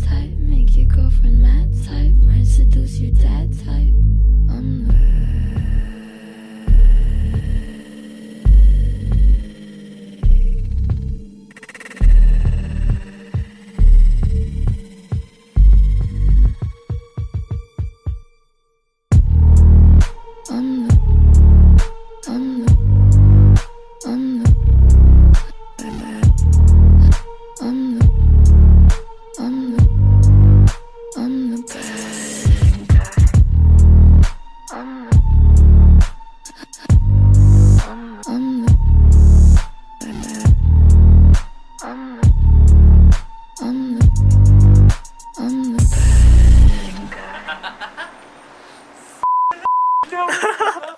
type, make your girlfriend mad type, might seduce your dad type. I'm the I'm the